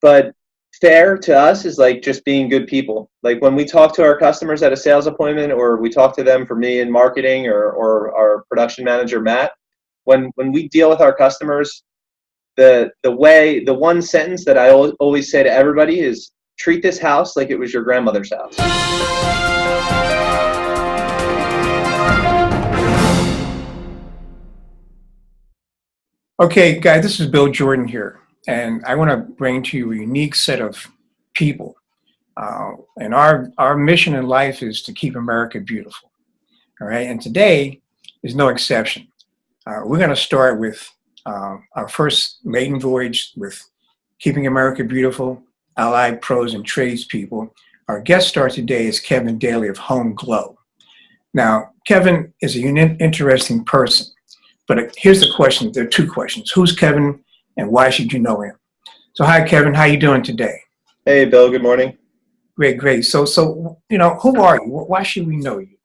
but fair to us is like just being good people. Like when we talk to our customers at a sales appointment, or we talk to them for me in marketing, or our production manager, Matt, when we deal with our customers, the one sentence that I always say to everybody is, treat this house like it was your grandmother's house. Okay, guys, this is Bill Jordan here, and I want to bring to you a unique set of people. And our mission in life is to keep America beautiful. All right, and today is no exception. We're going to start with our first maiden voyage with Keeping America Beautiful, Allied Pros and Tradespeople. Our guest star today is Kevin Daly of Homeglow. Now, Kevin is a interesting person. But here's the question. There are two questions. Who's Kevin, and why should you know him? So hi, Kevin. How you doing today? Hey, Bill. Good morning. Great. So who are you? Why should we know you?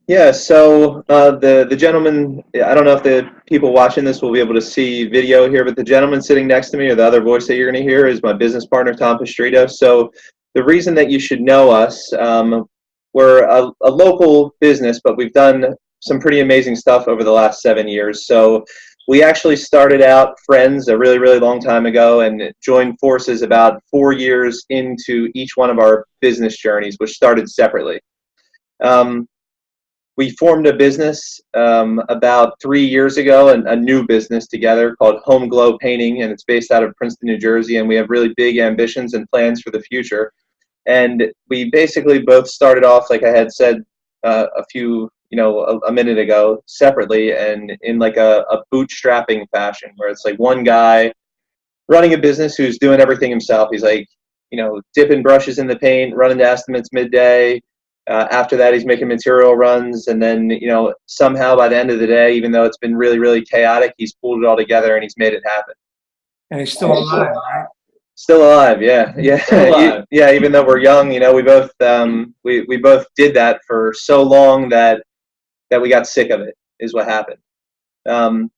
Yeah, so the gentleman, I don't know if the people watching this will be able to see video here, but the gentleman sitting next to me, or the other voice that you're going to hear, is my business partner, Tom Pastrito. So the reason that you should know us, we're a local business, but we've done some pretty amazing stuff over the last 7 years. So we actually started out friends a really, really long time ago, and joined forces about 4 years into each one of our business journeys, which started separately. We formed a business about 3 years ago, a new business together called Homeglow Painting, and it's based out of Princeton, New Jersey, and we have really big ambitions and plans for the future. And we basically both started off, like I had said a minute ago, separately, and in like a bootstrapping fashion, where it's like one guy running a business who's doing everything himself. He's like, dipping brushes in the paint, running the estimates midday. After that, he's making material runs, and then, somehow by the end of the day, even though it's been really, really chaotic, he's pulled it all together and he's made it happen. And he's still alive, right? Still alive, yeah. Yeah. Even though we're young, we both we both did that for so long that we got sick of it, is what happened. And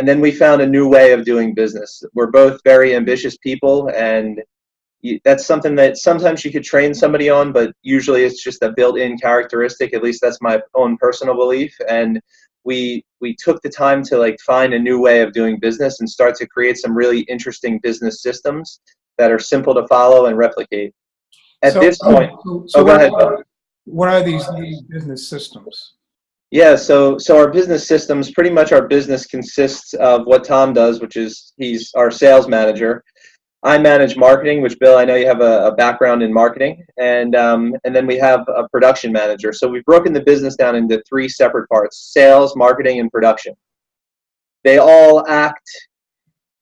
then we found a new way of doing business. We're both very ambitious people, and that's something that sometimes you could train somebody on, but usually it's just a built-in characteristic. At least that's my own personal belief. And we took the time to find a new way of doing business and start to create some really interesting business systems that are simple to follow and replicate. At this point, go ahead. What are these new business systems? Yeah, so our business systems, pretty much our business consists of what Tom does, which is he's our sales manager. I manage marketing, which, Bill, I know you have a background in marketing, and then we have a production manager. So we've broken the business down into 3 separate parts: sales, marketing, and production. They all act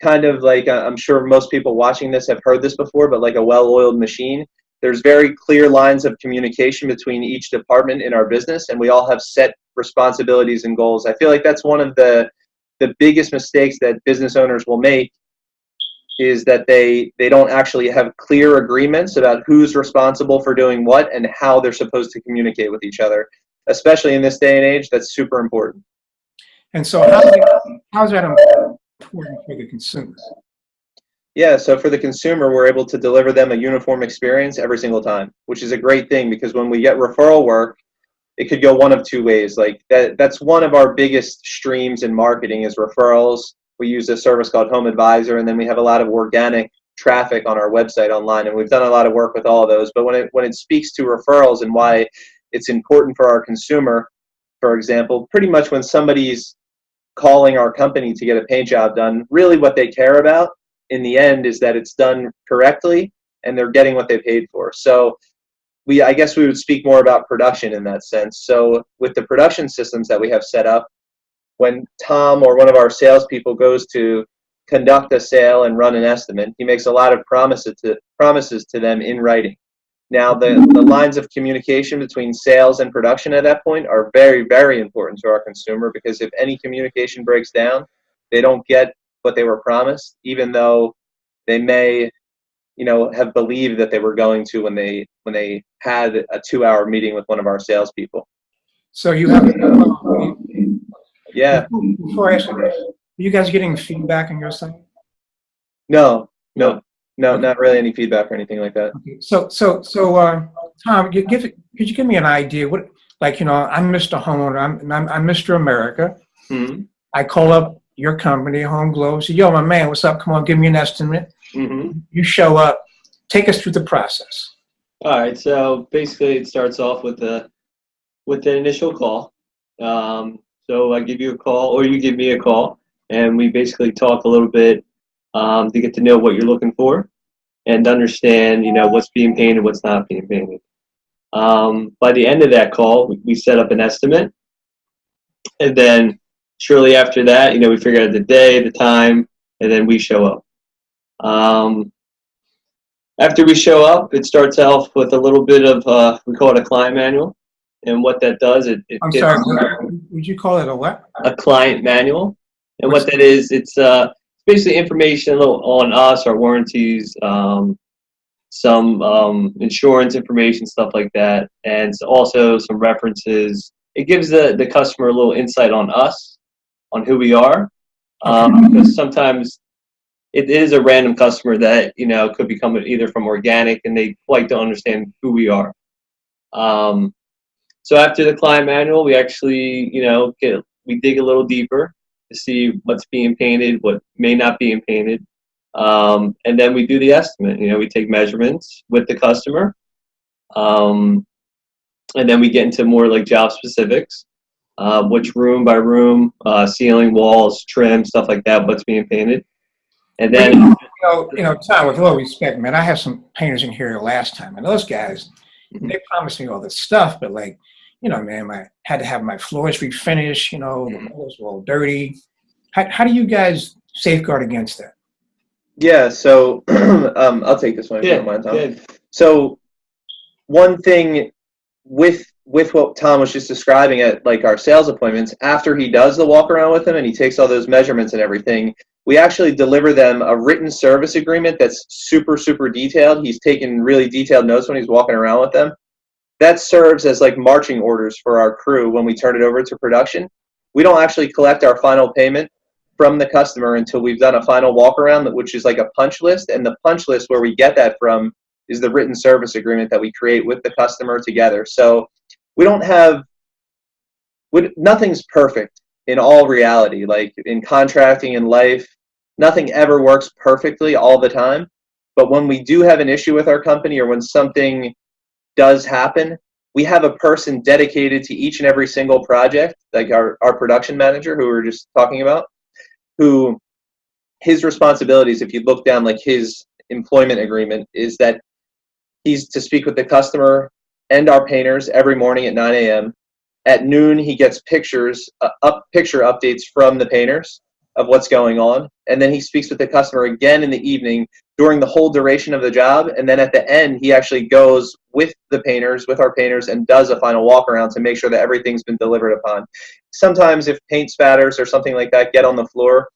kind of like, I'm sure most people watching this have heard this before, but like a well-oiled machine. There's very clear lines of communication between each department in our business, and we all have set responsibilities and goals. I feel like that's one of the biggest mistakes that business owners will make, is that they don't actually have clear agreements about who's responsible for doing what and how they're supposed to communicate with each other. Especially in this day and age, that's super important. And so how's that important for the consumer? Yeah, so for the consumer, we're able to deliver them a uniform experience every single time, which is a great thing, because when we get referral work, it could go one of 2 ways. Like that's one of our biggest streams in marketing is referrals. We use a service called Home Advisor, and then we have a lot of organic traffic on our website online, and we've done a lot of work with all of those. But when it speaks to referrals and why it's important for our consumer, for example, pretty much when somebody's calling our company to get a paint job done, really what they care about in the end is that it's done correctly and they're getting what they paid for. So I guess we would speak more about production in that sense. So with the production systems that we have set up, when Tom or one of our salespeople goes to conduct a sale and run an estimate, he makes a lot of promises to them in writing. Now, the lines of communication between sales and production at that point are very, very important to our consumer, because if any communication breaks down, they don't get what they were promised, even though they may, have believed that they were going to when they had a 2-hour meeting with one of our salespeople. So you have. Yeah. Before I ask you this, are you guys getting feedback on your site? No. No, Okay. not really any feedback or anything like that. Okay. Tom, could you give me an idea? What, like, I'm Mr. Homeowner. I'm Mr. America. Mm-hmm. I call up your company, Homeglow. Say, yo, my man, what's up? Come on, give me an estimate. Mm-hmm. You show up. Take us through the process. All right, so basically it starts off with the initial call. So I give you a call, or you give me a call, and we basically talk a little bit to get to know what you're looking for and understand, what's being painted, what's not being painted. By the end of that call, we set up an estimate, and then shortly after that, we figure out the day, the time, and then we show up. After we show up, it starts off with a little bit of, we call it a client manual. And what that does, I'm sorry, would you call it a what? a client manual. And What's what that is, it's basically information on us, our warranties, some insurance information, stuff like that, and also some references. It gives the customer a little insight on us, on who we are, because sometimes it is a random customer that could become either from organic and they quite don't understand who we are. So after the client manual, we actually we dig a little deeper to see what's being painted, what may not be painted, and then we do the estimate. We take measurements with the customer, and then we get into more like job specifics, which room by room, ceiling, walls, trim, stuff like that, what's being painted. And then, Tom, with all respect, man, I have some painters in here last time, and those guys, they promised me all this stuff, but man, I had to have my floors refinished, the walls were all dirty. How do you guys safeguard against that? Yeah, so I'll take this one if you don't mind, Tom. yeah. So one thing with what Tom was just describing at like our sales appointments, after he does the walk around with them and he takes all those measurements and everything, we actually deliver them a written service agreement that's super, super detailed. He's taken really detailed notes when he's walking around with them. That serves as like marching orders for our crew when we turn it over to production. We don't actually collect our final payment from the customer until we've done a final walk around, which is like a punch list. And the punch list where we get that from is the written service agreement that we create with the customer together. So we don't have, nothing's perfect in all reality. Like in contracting and life, nothing ever works perfectly all the time. But when we do have an issue with our company or when something does happen, we have a person dedicated to each and every single project, like our production manager who we were just talking about, who his responsibilities, if you look down like his employment agreement, is that he's to speak with the customer and our painters every morning at 9 a.m. At noon, he gets picture updates from the painters of what's going on. And then he speaks with the customer again in the evening during the whole duration of the job. And then at the end, he actually goes with our painters, and does a final walk around to make sure that everything's been delivered upon. Sometimes if paint spatters or something like that get on the floor,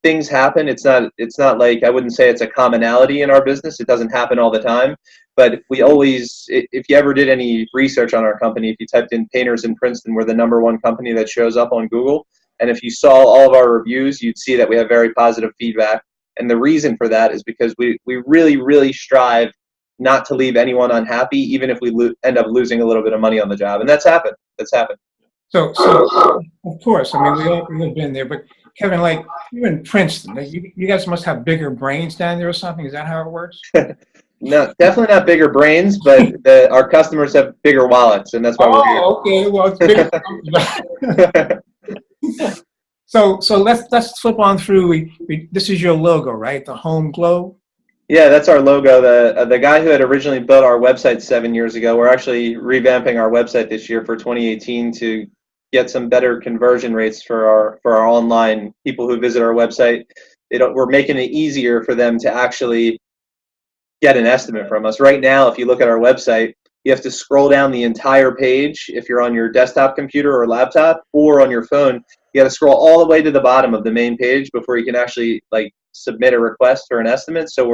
things happen. It's not like, I wouldn't say it's a commonality in our business. It doesn't happen all the time. But we always, if you ever did any research on our company, if you typed in painters in Princeton, we're the #1 company that shows up on Google. And if you saw all of our reviews, you'd see that we have very positive feedback. And the reason for that is because we really, really strive not to leave anyone unhappy, even if we end up losing a little bit of money on the job. And that's happened. So of course, I mean, we've been there, but Kevin, like you're in Princeton, you guys must have bigger brains down there or something. Is that how it works? No, definitely not bigger brains, but our customers have bigger wallets, and that's why we're here. Oh, okay. Well, it's bigger. So let's flip on through. This is your logo, right? The Homeglow. Yeah, that's our logo. The guy who had originally built our website 7 years ago, we're actually revamping our website this year for 2018 to get some better conversion rates for our online people who visit our website. We're making it easier for them to actually get an estimate from us. Right now, if you look at our website, you have to scroll down the entire page if you're on your desktop computer or laptop, or on your phone. You got to scroll all the way to the bottom of the main page before you can actually submit a request for an estimate. So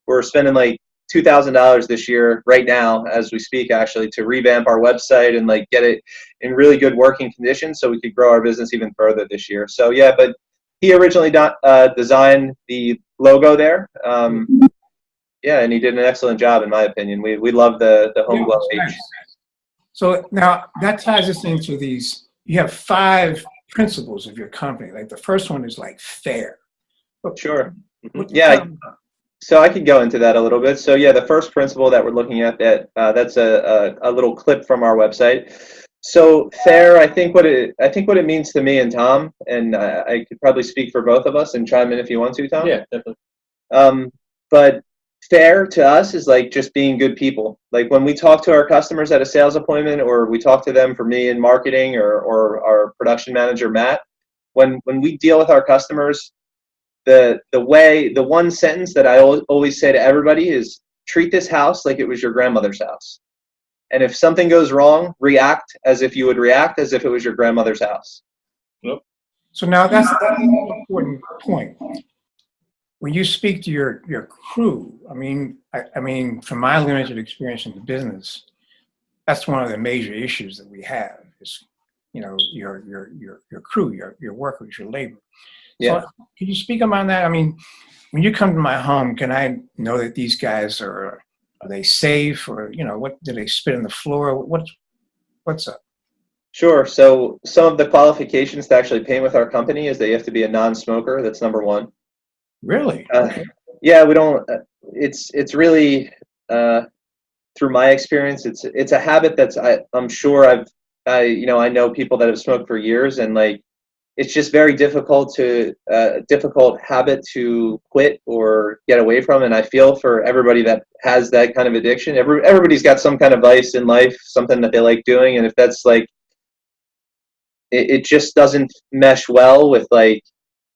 we're spending like $2,000 this year right now as we speak, actually, to revamp our website and get it in really good working condition so we could grow our business even further this year. So yeah, but he originally designed the logo there. Yeah, and he did an excellent job in my opinion. We love the Homeglow H. Nice. So now that ties us into these. You have 5 principles of your company. Like the first one is like fair. Sure. Yeah. So I could go into that a little bit. So yeah, the first principle that we're looking at that's a little clip from our website. So fair, I think what it means to me and Tom, and I could probably speak for both of us and chime in if you want to, Tom. Yeah, definitely. But fair to us is like just being good people. Like when we talk to our customers at a sales appointment, or we talk to them for me in marketing, or our production manager Matt, when we deal with our customers, the one sentence that I always say to everybody is, treat this house like it was your grandmother's house. And if something goes wrong, react as if you would react as if it was your grandmother's house. Yep. So now that's an important point. When you speak to your crew, I mean, from my limited experience in the business, that's one of the major issues that we have is, your crew, your workers, your labor. Yeah. So can you speak about that? I mean, when you come to my home, can I know that these guys are they safe, or what do they spit on the floor? What's up? Sure. So some of the qualifications to actually paint with our company is that you have to be a non-smoker. That's number one. Really? Yeah, we don't. It's really through my experience, it's a habit that's I'm sure I know people that have smoked for years, and like it's just very difficult habit to quit or get away from. And I feel for everybody that has that kind of addiction. Everybody's got some kind of vice in life, something that they like doing, and if that's like it just doesn't mesh well with like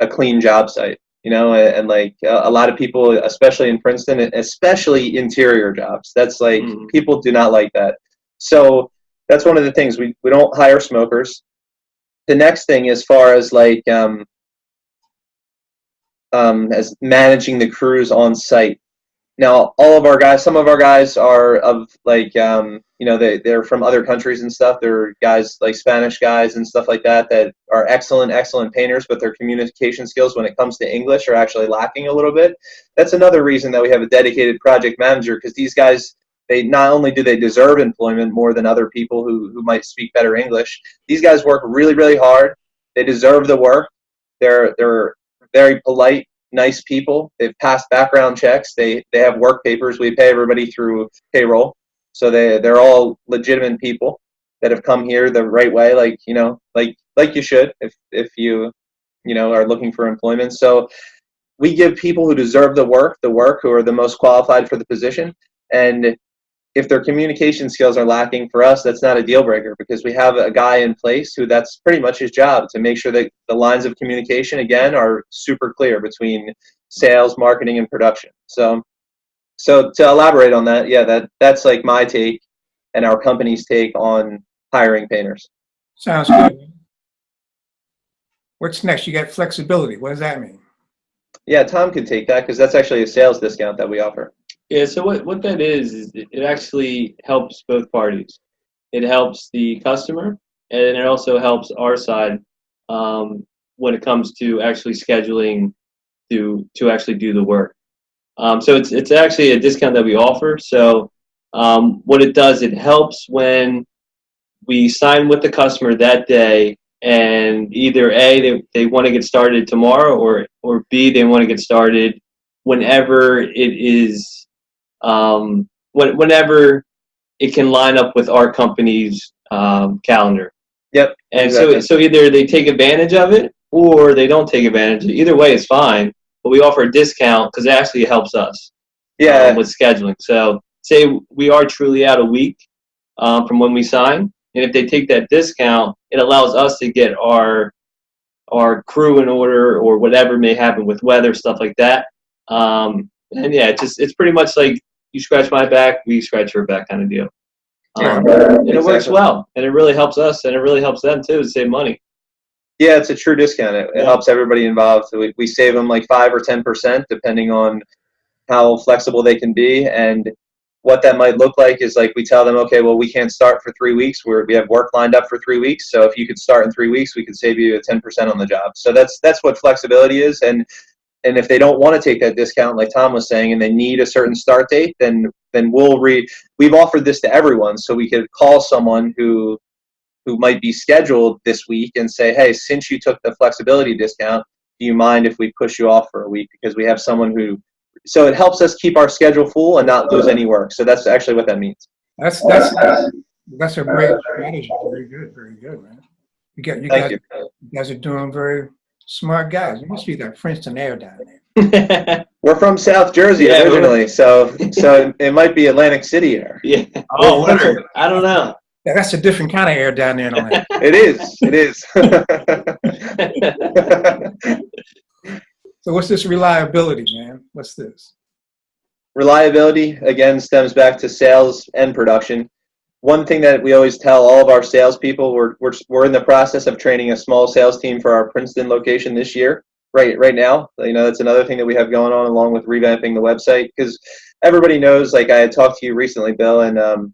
a clean job site. And like a lot of people, especially in Princeton, especially interior jobs, that's like people do not like that. So that's one of the things. We don't hire smokers. The next thing, as far as like as managing the crews on site. Now, some of our guys are of like they're from other countries and stuff. They're guys like Spanish guys and stuff like that are excellent painters, but their communication skills when it comes to English are actually lacking a little bit. That's another reason that we have a dedicated project manager, because these guys, they not only do they deserve employment more than other people who might speak better English. These guys work really, really hard. They deserve the work. They're very polite, nice people. They've passed background checks. They have work papers. We pay everybody through payroll, so they're all legitimate people that have come here the right way, like you should if you are looking for employment. So we give people who deserve the work, who are the most qualified for the position. And if their communication skills are lacking, for us, that's not a deal breaker, because we have a guy in place who that's pretty much his job, to make sure that the lines of communication, again, are super clear between sales, marketing, and production. So to elaborate on that, yeah, that's like my take and our company's take on hiring painters. Sounds good. What's next? You got flexibility. What does that mean? Yeah, Tom could take that, because that's actually a sales discount that we offer. Yeah, so what that is it actually helps both parties. It helps the customer, and it also helps our side when it comes to actually scheduling to actually do the work. So it's actually a discount that we offer. So what it does, it helps when we sign with the customer that day, and either A, they want to get started tomorrow, or B, they want to get started whenever it is. Whenever it can line up with our company's calendar. Yep. And exactly. So either they take advantage of it or they don't take advantage of it. Either way, it's fine. But we offer a discount because it actually helps us. Yeah. With scheduling. So say we are truly out a week from when we sign, and if they take that discount, it allows us to get our crew in order, or whatever may happen with weather, stuff like that. And yeah, it's pretty much like you scratch my back, we scratch your back kind of deal. And it works well, and it really helps us, and it really helps them too to save money. Yeah, it's a true discount. It helps everybody involved. So we save them like 5 or 10%, depending on how flexible they can be. And what that might look like is like we tell them, okay, well, we can't start for 3 weeks. We have work lined up for 3 weeks. So if you could start in 3 weeks, we could save you 10% on the job. So that's what flexibility is. And And if they don't want to take that discount, like Tom was saying, and they need a certain start date, then we've offered this to everyone, so we could call someone who might be scheduled this week and say, hey, since you took the flexibility discount, do you mind if we push you off for a week? Because we have someone who, so it helps us keep our schedule full and not lose any work. So that's actually what that means. That's a great strategy. Very good, man. Thank you. You guys are doing very smart guys. You must be that Princeton air down there. We're from South Jersey originally, so it might be Atlantic City air. Yeah. Oh, I don't know. Yeah, that's a different kind of air down there in Atlanta. It is. So what's this reliability, man? What's this? Reliability, again, stems back to sales and production. One thing that we always tell all of our salespeople, we're in the process of training a small sales team for our Princeton location this year. Right now, that's another thing that we have going on, along with revamping the website, because everybody knows, like I had talked to you recently, Bill, and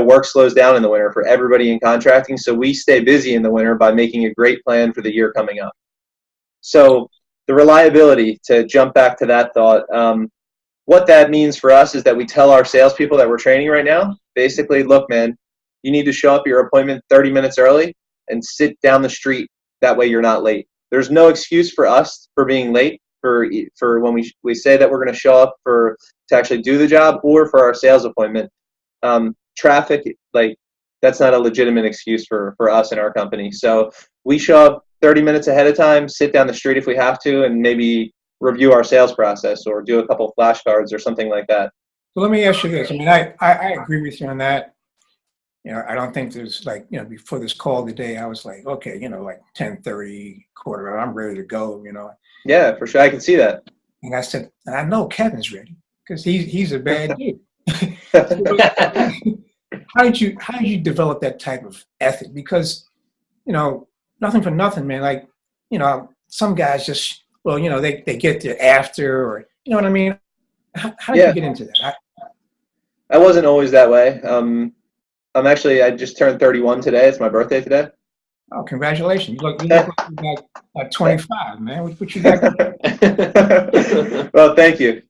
work slows down in the winter for everybody in contracting. So we stay busy in the winter by making a great plan for the year coming up. So the reliability, to jump back to that thought, what that means for us is that we tell our salespeople that we're training right now, basically, look, man, you need to show up at your appointment 30 minutes early and sit down the street. That way you're not late. There's no excuse for us for being late for when we say that we're going to show up to actually do the job, or for our sales appointment. Traffic, that's not a legitimate excuse for us in our company. So we show up 30 minutes ahead of time, sit down the street if we have to, and maybe review our sales process or do a couple flashcards or something like that. So let me ask you this. I mean, I agree with you on that. I don't think there's before this call today, I was like, okay, 10:30, quarter, I'm ready to go, Yeah, for sure. I can see that. And I said, and I know Kevin's ready because he's a bad dude. How did you develop that type of ethic? Because, nothing for nothing, man. Some guys just, they get there after, or, you know what I mean? How did you get into that? I wasn't always that way. I just turned 31 today. It's my birthday today. Oh, congratulations. You look like 25, man. What you got? Well, thank you.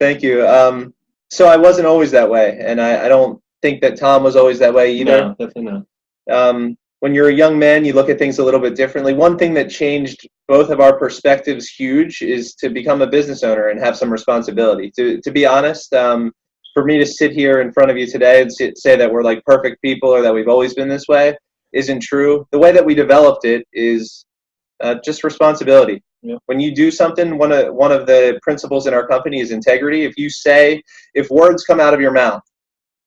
So I wasn't always that way, and I don't think that Tom was always that way either. No, definitely not. When you're a young man, you look at things a little bit differently. One thing that changed both of our perspectives huge is to become a business owner and have some responsibility. To be honest, for me to sit here in front of you today and say that we're like perfect people or that we've always been this way isn't true. The way that we developed it is just responsibility. Yeah. When you do something, one of the principles in our company is integrity. If words come out of your mouth,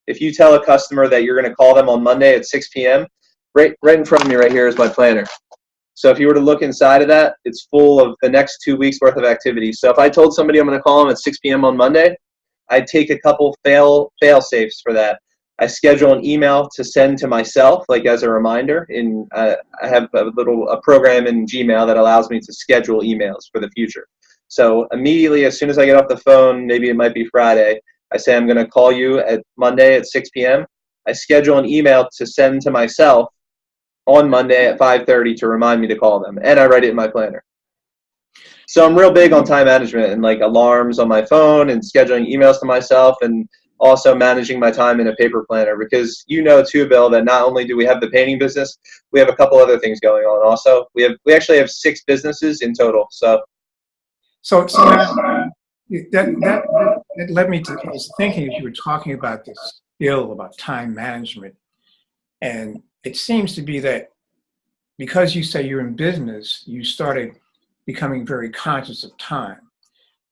if you tell a customer that you're going to call them on Monday at 6 p.m., right in front of me right here is my planner. So if you were to look inside of that, it's full of the next 2 weeks worth of activities. So if I told somebody I'm going to call them at 6 p.m. on Monday, I'd take a couple fail safes for that. I schedule an email to send to myself, as a reminder. I have a program in Gmail that allows me to schedule emails for the future. So immediately, as soon as I get off the phone, maybe it might be Friday, I say I'm going to call you at Monday at 6 p.m. I schedule an email to send to myself on Monday at 5:30 to remind me to call them, and I write it in my planner. So I'm real big on time management and alarms on my phone and scheduling emails to myself, and also managing my time in a paper planner, because too, Bill, that not only do we have the painting business, we have a couple other things going on also. We actually have 6 businesses in total. So that led me to, I was thinking, as you were talking about this skill about time management, and it seems to be that because you say you're in business, you started becoming very conscious of time.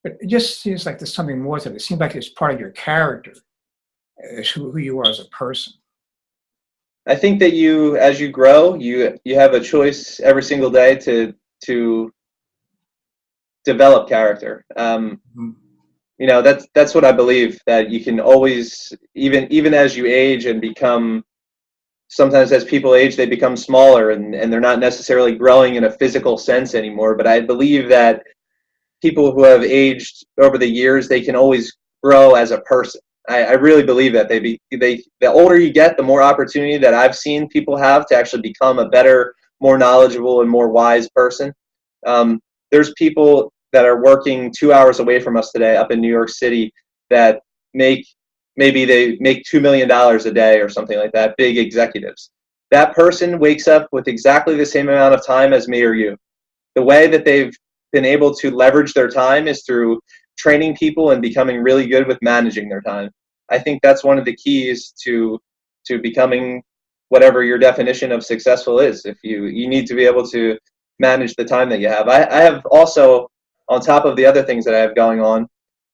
But it just seems like there's something more to it. It seems like it's part of your character, as who you are as a person. I think that as you grow, you have a choice every single day to develop character. That's what I believe, that you can always, even as you age and become, sometimes as people age, they become smaller and they're not necessarily growing in a physical sense anymore. But I believe that people who have aged over the years, they can always grow as a person. I really believe that the older you get, the more opportunity that I've seen people have to actually become a better, more knowledgeable and more wise person. There's people that are working 2 hours away from us today up in New York City that maybe they make $2 million a day or something like that, big executives. That person wakes up with exactly the same amount of time as me or you. The way that they've been able to leverage their time is through training people and becoming really good with managing their time. I think that's one of the keys to becoming whatever your definition of successful is. If you need to be able to manage the time that you have. I have also, on top of the other things that I have going on,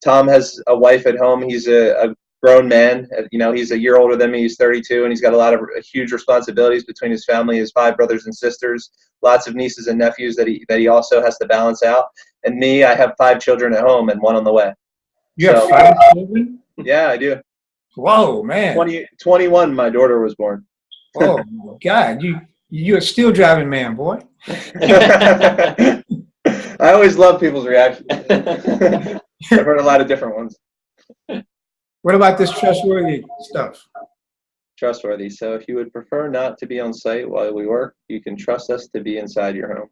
Tom has a wife at home. He's a grown man. You know, he's a year older than me. He's 32, and he's got a lot of huge responsibilities between his family, his 5 brothers and sisters, lots of nieces and nephews that he also has to balance out. And me, I have 5 children at home and 1 on the way. You have 5 children? Yeah, I do. Whoa, man. 21, my daughter was born. Oh, my God. You're a steel driving man, boy. I always love people's reactions. I've heard a lot of different ones. What about this trustworthy stuff? Trustworthy. So if you would prefer not to be on site while we work, you can trust us to be inside your home.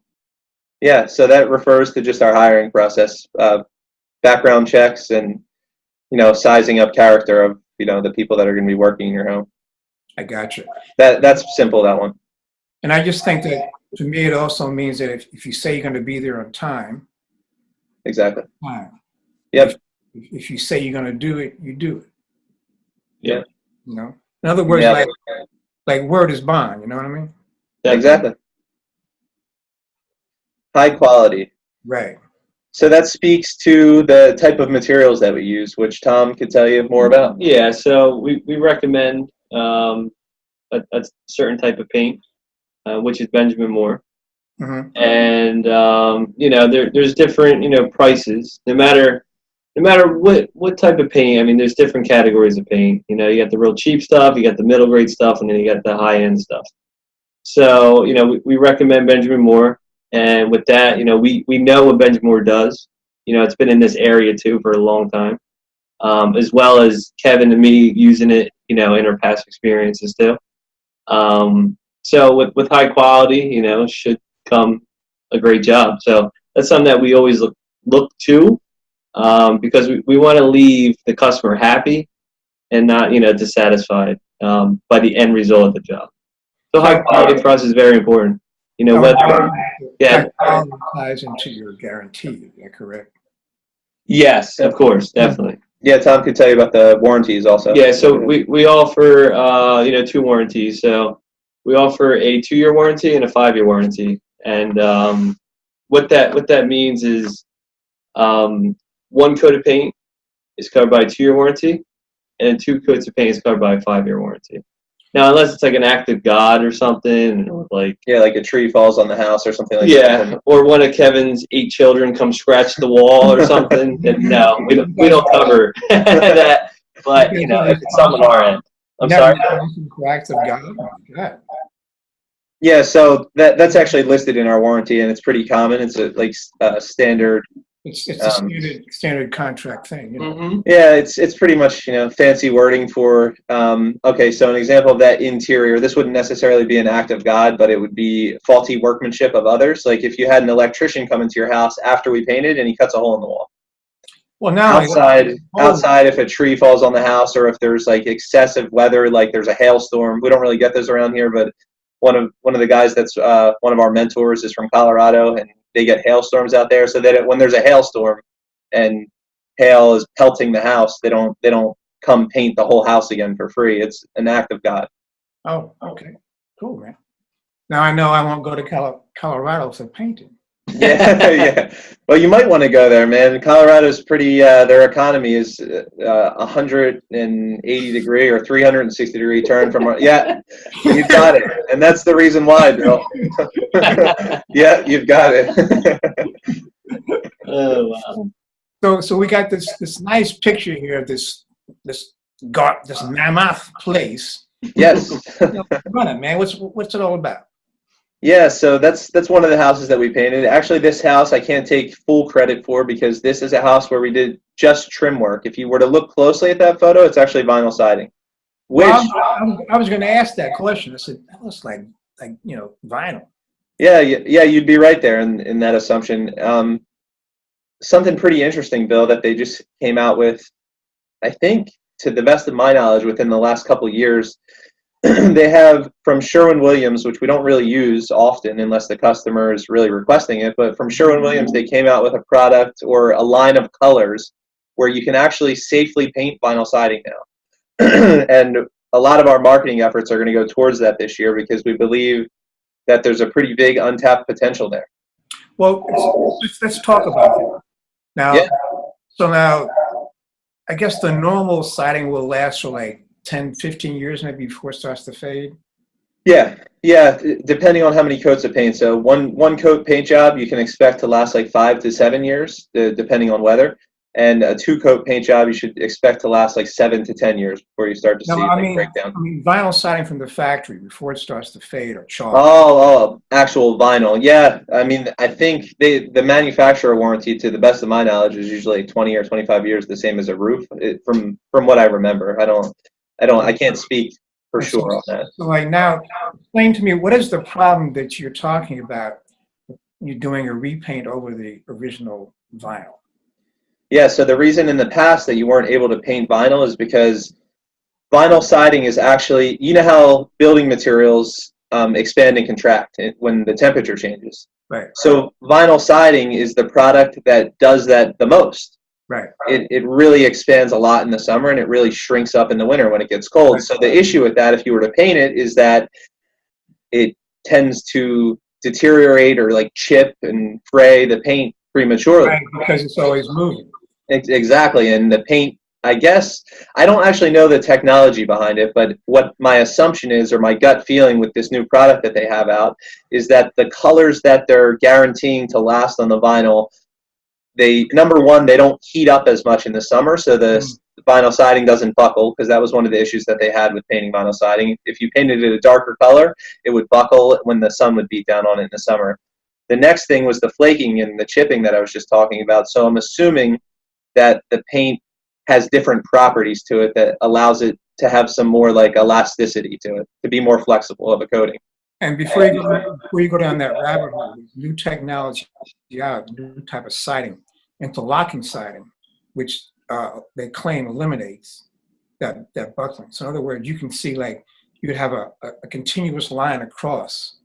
Yeah, so that refers to just our hiring process, background checks, and sizing up character of the people that are going to be working in your home. I got you. That's simple, that one. And I just think that, to me, it also means that if you say you're going to be there on time. Exactly. Time. Yep. If you say you're going to do it, you do it. Yeah. In other words, like word is bond. You know what I mean? Exactly. High quality. Right. So that speaks to the type of materials that we use, which Tom could tell you more about. Yeah, so we recommend a certain type of paint, which is Benjamin Moore. Mm-hmm. And there's different prices. No matter what type of paint. I mean, there's different categories of paint. You got the real cheap stuff, you got the middle grade stuff, and then you got the high end stuff. So we recommend Benjamin Moore. And with that, we know what Benjamin Moore does. It's been in this area too for a long time, as well as Kevin and me using it, in our past experiences too. So with high quality, should come a great job. So that's something that we always look to, because we want to leave the customer happy and not dissatisfied by the end result of the job. So high quality for us is very important. Whether ties into your guarantee. Is that correct? Yes, of course, definitely. Yeah, Tom could tell you about the warranties also. Yeah, so we offer 2 warranties. So we offer a 2-year warranty and a 5-year warranty. And what that means is 1 coat of paint is covered by a 2-year warranty, and 2 coats of paint is covered by a 5-year warranty. Now, unless it's like an act of God or something, or like a tree falls on the house or something like that. Yeah, or one of Kevin's 8 children come scratch the wall or something. Then no, we don't cover that. But if it's something on our end, I'm sorry. Acts of God. Oh my God. Yeah, so that's actually listed in our warranty, and it's pretty common. It's a standard. It's a standard contract thing. Mm-hmm. Yeah, it's pretty much fancy wording for okay. So an example of that interior, this wouldn't necessarily be an act of God, but it would be faulty workmanship of others. Like if you had an electrician come into your house after we painted and he cuts a hole in the wall. Well, now outside, if a tree falls on the house, or if there's excessive weather, like there's a hailstorm. We don't really get those around here, but one of the guys that's one of our mentors is from Colorado, and they get hailstorms out there. So that when there's a hailstorm and hail is pelting the house, they don't come paint the whole house again for free. It's an act of God. Oh, okay, cool, man. Now I know I won't go to Colorado for painting. Yeah. Well, you might want to go there, man. Colorado's pretty. Their economy is 180-degree or 360-degree turn from. Yeah, you've got it, and that's the reason why, Bill. Yeah, you've got it. Oh wow! So we got this nice picture here of this mammoth place. Yes. Run it, man. What's it all about? Yeah, so that's one of the houses that we painted. Actually, this house I can't take full credit for, because this is a house where we did just trim work. If you were to look closely at that photo, it's actually vinyl siding. Which I was going to ask that question. I said that looks like vinyl. Yeah, you'd be right there in that assumption. something pretty interesting, Bill, that they just came out with. I think, to the best of my knowledge, within the last couple of years, they have from Sherwin-Williams, which we don't really use often unless the customer is really requesting it, but from Sherwin-Williams, they came out with a product or a line of colors where you can actually safely paint vinyl siding now. And a lot of our marketing efforts are going to go towards that this year because we believe that there's a pretty big untapped potential there. Well, let's talk about that. Now, Yeah. so now, I guess the normal siding will last for like 10, 15 years maybe before it starts to fade. Yeah, depending on how many coats of paint. So one coat paint job you can expect to last like 5 to 7 years, depending on weather. And a 2-coat paint job you should expect to last like 7 to 10 years before you start to see breakdown. I mean vinyl siding from the factory before it starts to fade or chalk. Oh, actual vinyl. Yeah, I mean, I think the manufacturer warranty, to the best of my knowledge, is usually 20 or 25 years, the same as a roof. From what I remember, I can't speak for sure on that. So like now, explain to me, what is the problem that you're talking about? You're doing a repaint over the original vinyl. Yeah, so the reason in the past that you weren't able to paint vinyl is because vinyl siding is actually, you know how building materials expand and contract when the temperature changes. Right. So vinyl siding is the product that does that the most. Right. It really expands a lot in the summer and it really shrinks up in the winter when it gets cold. Right. So the issue with that, if you were to paint it, is that it tends to deteriorate or like chip and fray the paint prematurely. Right, because it's always moving. Exactly, and the paint, I guess, I don't actually know the technology behind it, but what my assumption is, or my gut feeling with this new product that they have out, is that the colors that they're guaranteeing to last on the vinyl, number one, they don't heat up as much in the summer, so the vinyl siding doesn't buckle, because that was one of the issues that they had with painting vinyl siding. If you painted it a darker color, it would buckle when the sun would beat down on it in the summer. The next thing was the flaking and the chipping that I was just talking about, so I'm assuming that the paint has different properties to it that allows it to have some more like elasticity to it, to be more flexible of a coating. And before you go down that rabbit hole, new technology, new type of siding, interlocking siding, which they claim eliminates that buckling. So in other words, you can see like you would have a continuous line across.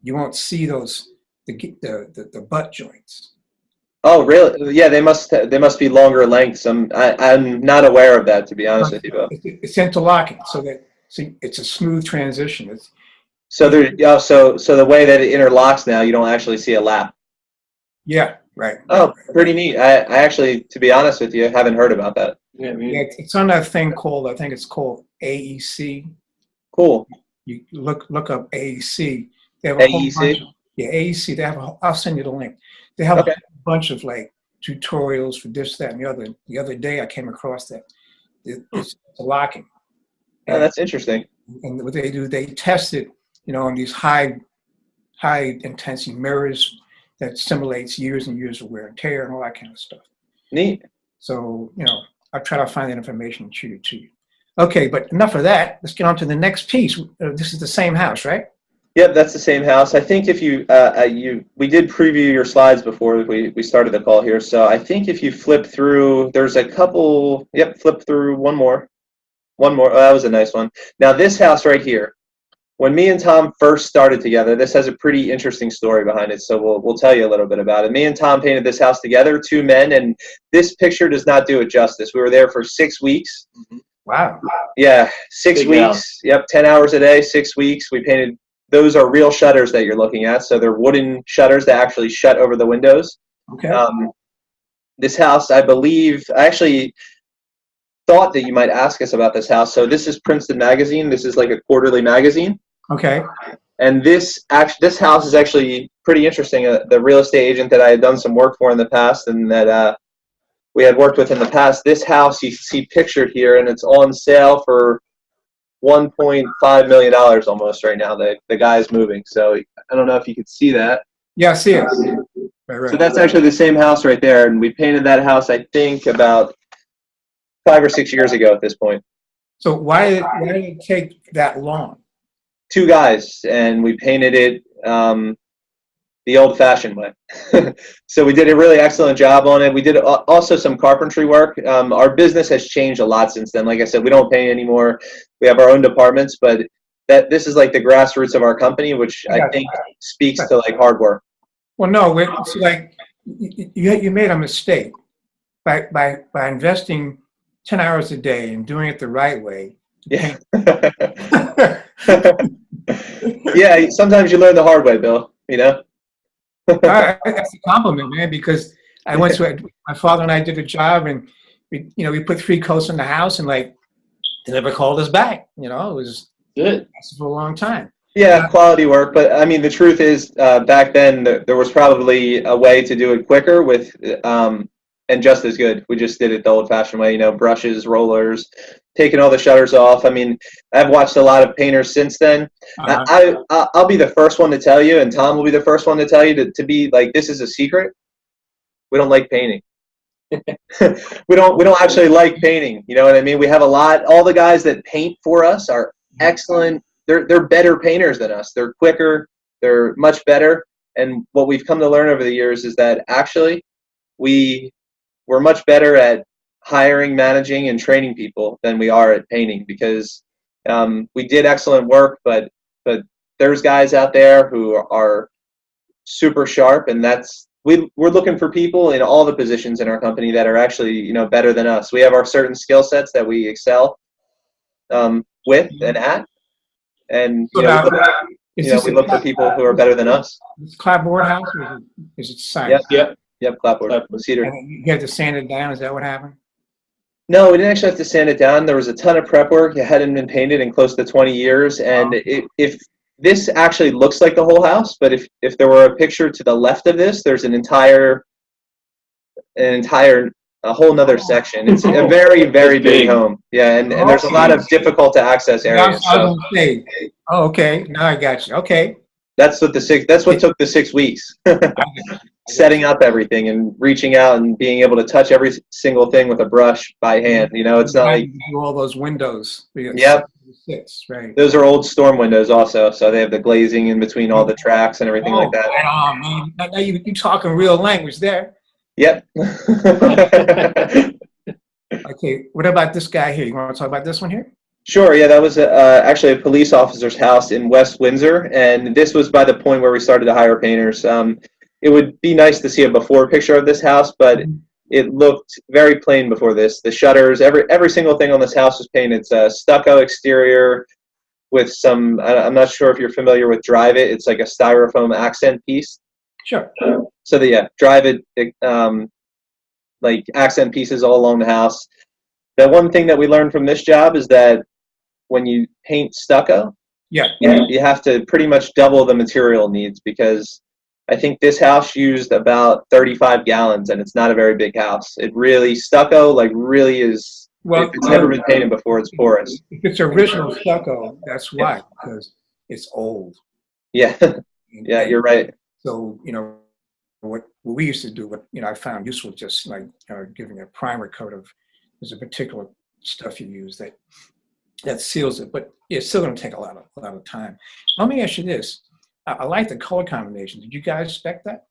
You won't see the butt joints. Oh, really? Yeah, they must be longer lengths. I'm not aware of that, to be honest with you, Bill. It's interlocking, so it's a smooth transition. So the way that it interlocks now, you don't actually see a lap. Yeah, right. Oh, pretty neat. I actually, to be honest with you, haven't heard about that. Yeah, it's on that thing called, I think it's called AEC. Cool. You look up AEC. They have a AEC? AEC. They have I'll send you the link. They have a bunch of like tutorials for this, that, and the other. The other day I came across that. It's locking. Oh, that's interesting. And what they do, they test it, on these high intensity mirrors that simulates years and years of wear and tear and all that kind of stuff. Neat. So, I'll try to find that information and shoot it to you. Okay, but enough of that. Let's get on to the next piece. This is the same house, right? Yep, that's the same house. I think if we did preview your slides before we started the call here. So I think if you flip through, there's a couple. Yep, flip through one more. Oh, that was a nice one. Now this house right here, when me and Tom first started together, this has a pretty interesting story behind it. So we'll tell you a little bit about it. Me and Tom painted this house together, 2 men, and this picture does not do it justice. We were there for 6 weeks. Mm-hmm. Wow. Yeah, 6 Big weeks. house. Yep, 10 hours a day, 6 weeks. We painted. Those are real shutters that you're looking at. So they're wooden shutters that actually shut over the windows. Okay. This house, I actually thought that you might ask us about this house. So this is Princeton magazine. This is like a quarterly magazine. Okay. And this house is actually pretty interesting. The real estate agent that I had done some work for in the past and that we had worked with in the past, this house you see pictured here, and it's on sale for $1.5 million almost right now. The guy's moving, so I don't know if you could see that. Yeah, I see it. Right. So that's actually the same house right there, and we painted that house I think about 5 or 6 years ago at this point. So why did it take that long? 2 guys, and we painted it. the old-fashioned way. So we did a really excellent job on it. We did also some carpentry work. Our business has changed a lot since then. Like I said, we don't paint anymore. We have our own departments, but this is like the grassroots of our company, which I think speaks to like hard work. Well, no, it's like you made a mistake by investing 10 hours a day and doing it the right way. Yeah. Yeah, sometimes you learn the hard way, Bill, you know? That's a compliment, man, because I went to my father and I did a job, and we put 3 coats in the house, and like they never called us back. It was Good. for a long time. Yeah, quality work. But I mean, the truth is, back then there was probably a way to do it quicker with, and just as good. We just did it the old-fashioned way. Brushes, rollers, taking all the shutters off. I mean, I've watched a lot of painters since then. I'll be the first one to tell you, and Tom will be the first one to tell you to be like, this is a secret. We don't like painting. we don't actually like painting. You know what I mean? We have all the guys that paint for us are excellent. They're better painters than us. They're quicker. They're much better. And what we've come to learn over the years is that actually we're much better at hiring, managing, and training people than we are at painting, because we did excellent work, but there's guys out there who are super sharp, and we're looking for people in all the positions in our company that are actually better than us. We have our certain skill sets that we excel with and at, and we look for people who are better than us. Is it clapboard house, or is it science? Yep, clapboard. Cedar. And you had to sand it down. Is that what happened? No, we didn't actually have to sand it down. There was a ton of prep work. It hadn't been painted in close to 20 years. And if this actually looks like the whole house, but if there were a picture to the left of this, there's a whole nother section. It's a very, very big home. Yeah, and there's a lot of difficult to access areas. Oh, okay. Now I got you. Okay. That's what took the 6 weeks. Setting up everything and reaching out and being able to touch every single thing with a brush by hand. It's not like do all those windows. Yep. 6, right. Those are old storm windows also, so they have the glazing in between all the tracks and everything like that. Oh, man. Now you're talking real language there. Yep. Okay, what about this guy here? You want to talk about this one here? Sure, yeah, that was actually a police officer's house in West Windsor, and this was by the point where we started to hire painters. It would be nice to see a before picture of this house, but it looked very plain before this. The shutters, every single thing on this house was painted. It's a stucco exterior with some, I'm not sure if you're familiar with Drive It. It's like a styrofoam accent piece. Sure. So Drive It, like accent pieces all along the house. The one thing that we learned from this job is that when you paint stucco, you have to pretty much double the material needs, because I think this house used about 35 gallons, and it's not a very big house. It really, stucco, like, really is, if it's never been painted before, it's porous. If it's original stucco, that's why, because it's old. Yeah, yeah, you're right. So, what we used to do, what I found useful, just like giving a primer coat of, there's a particular stuff you use that seals it, but it's still going to take a lot of time. Let me ask you this. I like the color combination. Did you guys spec that?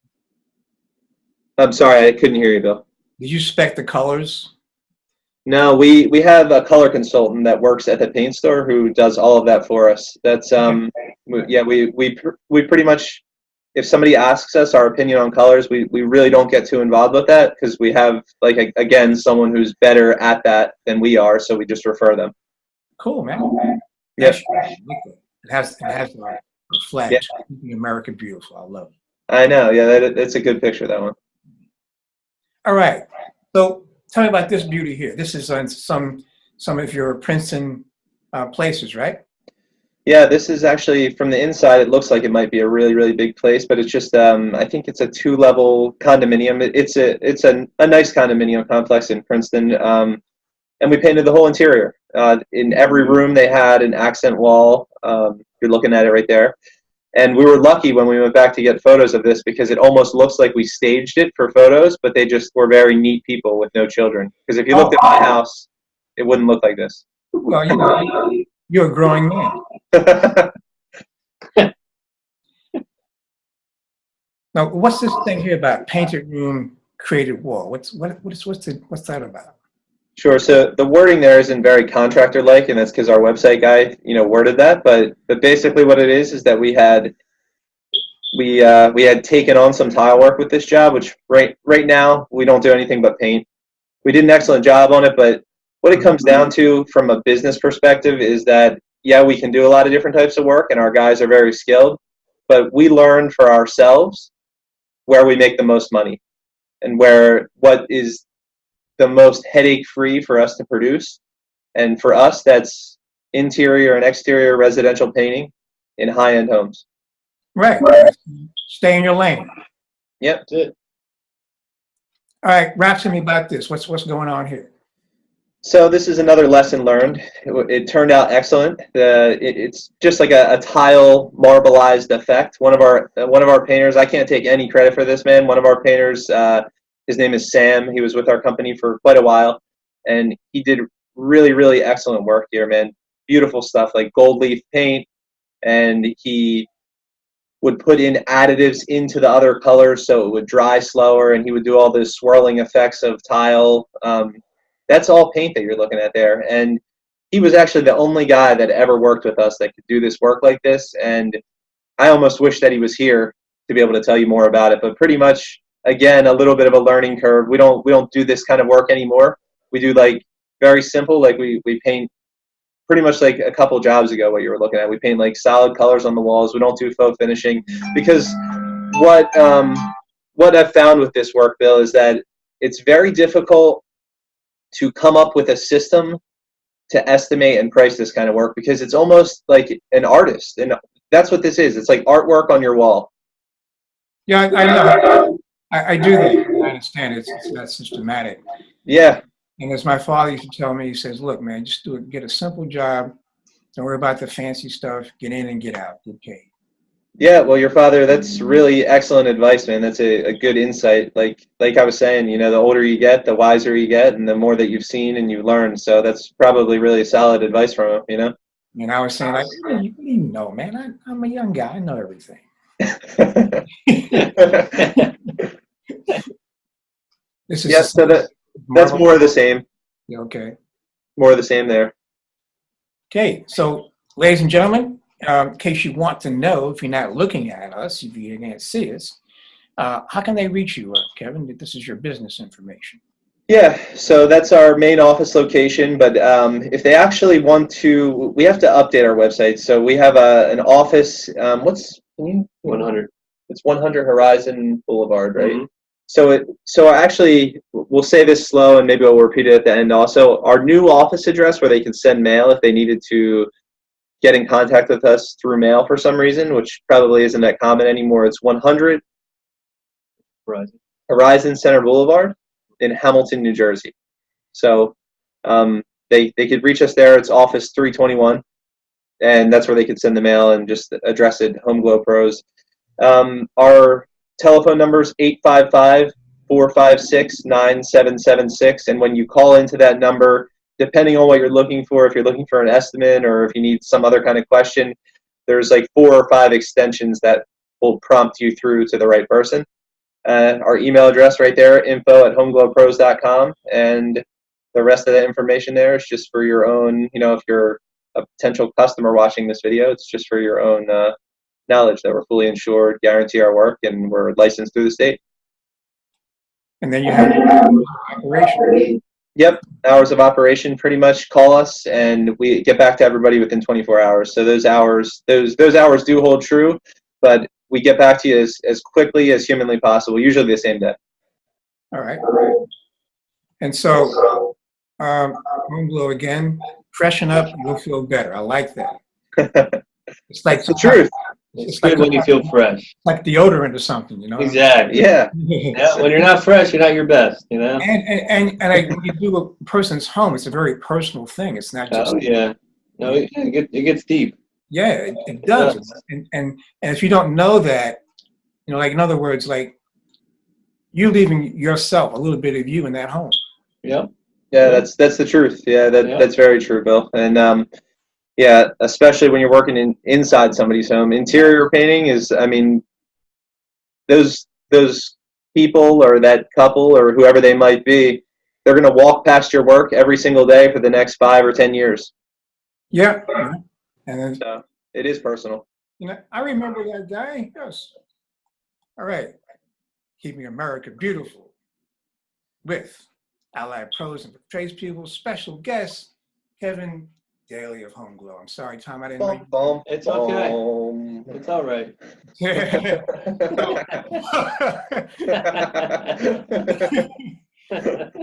I'm sorry, I couldn't hear you, Bill. Did you spec the colors? No, we have a color consultant that works at the paint store who does all of that for us. That's we pretty much, if somebody asks us our opinion on colors, we really don't get too involved with that, because we have, like, again, someone who's better at that than we are, so we just refer them. Cool, man. Yes. It has a flag, keeping America beautiful. I love it. I know. Yeah, that's a good picture, that one. All right. So tell me about this beauty here. This is on some of your Princeton places, right? Yeah, this is actually, from the inside, it looks like it might be a really, really big place, but it's just, I think it's a 2-level condominium. It's a nice condominium complex in Princeton, and we painted the whole interior. In every room, they had an accent wall. You're looking at it right there. And we were lucky when we went back to get photos of this, because it almost looks like we staged it for photos, but they just were very neat people with no children. Because if you looked at my house, it wouldn't look like this. Well, you're a growing man. Now, what's this thing here about painted room, created wall? What's that about? Sure. So the wording there isn't very contractor-like, and that's because our website guy, worded that. But basically, what it is that we had taken on some tile work with this job, which right now we don't do anything but paint. We did an excellent job on it, but what it comes down to from a business perspective is that, yeah, we can do a lot of different types of work, and our guys are very skilled, but we learn for ourselves where we make the most money and what is the most headache-free for us to produce. And for us, that's interior and exterior residential painting in high-end homes. Right. Stay in your lane. Yep. That's it. All right, rap to me about this. What's going on here? So this is another lesson learned. It turned out excellent. It's just like a tile marbleized effect. One of our painters, I can't take any credit for this, man. One of our painters, his name is Sam. He was with our company for quite a while, and he did really, really excellent work here, man. Beautiful stuff, like gold leaf paint, and he would put in additives into the other colors so it would dry slower, and he would do all those swirling effects of tile. That's all paint that you're looking at there. And he was actually the only guy that ever worked with us that could do this work like this. And I almost wish that he was here to be able to tell you more about it. But pretty much, again, a little bit of a learning curve. We don't do this kind of work anymore. We do like very simple, like we paint pretty much like a couple jobs ago what you were looking at. We paint like solid colors on the walls. We don't do faux finishing because what I've found with this work, Bill, is that it's very difficult to come up with a system to estimate and price this kind of work because it's almost like an artist, and that's what this is. It's like artwork on your wall. Yeah, I know. I do that. I understand it's that systematic. Yeah. And as my father used to tell me, he says, "Look, man, just do it. Get a simple job. Don't worry about the fancy stuff. Get in and get out. Get paid." Yeah, well, your father, that's really excellent advice, man. That's a good insight. Like I was saying, the older you get, the wiser you get, and the more that you've seen and you learn. So that's probably really solid advice from him, And I was saying, like, you know, man, I'm a young guy. I know everything. This is Yes, so that's more of the same. Yeah, okay. More of the same there. Okay, so ladies and gentlemen, in case you want to know, if you're not looking at us, if you can't see us, how can they reach you, Kevin? This is your business information. Yeah, so that's our main office location, but if they actually want to, we have to update our website. So we have an office, 100. It's 100 Horizon Boulevard, right? Mm-hmm. So actually, we'll say this slow and maybe we'll repeat it at the end also. Our new office address where they can send mail if they needed to get in contact with us through mail for some reason, which probably isn't that common anymore. It's 100 Horizon Center Boulevard in Hamilton, New Jersey. So they could reach us there. It's office 321, and that's where they could send the mail and just address it, Homeglow Pros. Our telephone number is 855-456-9776, and when you call into that number, depending on what you're looking for, if you're looking for an estimate or if you need some other kind of question, there's like 4 or 5 extensions that will prompt you through to the right person. Our email address right there, info@homeglowpros.com, and the rest of the information there is just for your own, if you're a potential customer watching this video, it's just for your own knowledge that we're fully insured, guarantee our work, and we're licensed through the state. And then you have operation. Yep, hours of operation. Pretty much call us, and we get back to everybody within 24 hours. So those hours do hold true, but we get back to you as quickly as humanly possible. Usually the same day. All right. And so, Homeglow again. Freshen up, you'll feel better. I like that. It's like the truth. It's good when you feel fresh. Like deodorant or something, Exactly. Yeah. Yeah. When you're not fresh, you're not your best, And when you do a person's home, it's a very personal thing. It's not just. Oh yeah. No, it gets deep. Yeah, it does. And if you don't know that, like in other words, like you leaving yourself, a little bit of you in that home. Yep. Yeah, that's the truth. Yeah, that's very true, Bill. And yeah, especially when you're working inside somebody's home. Interior painting is, those people or that couple or whoever they might be, they're going to walk past your work every single day for the next 5 or 10 years. Yeah. And then, So it is personal. I remember that guy. Yes. All right. Keeping America Beautiful with Allied Pros and tradespeople, special guest, Kevin Daly of Homeglow. I'm sorry, Tom, I didn't know you. It's okay. It's all right.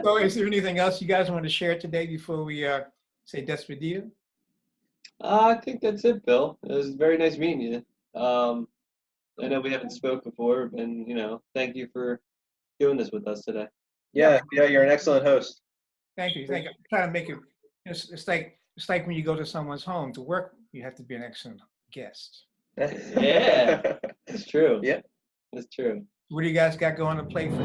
So is there anything else you guys want to share today before we say despedida? I think that's it, Bill. It was very nice meeting you. I know we haven't spoke before, and thank you for doing this with us today. Yeah, you're an excellent host. Thank you. I'm trying to make it. It's like when you go to someone's home to work, you have to be an excellent guest. Yeah, it's true. Yeah, it's true. What do you guys got going to play for?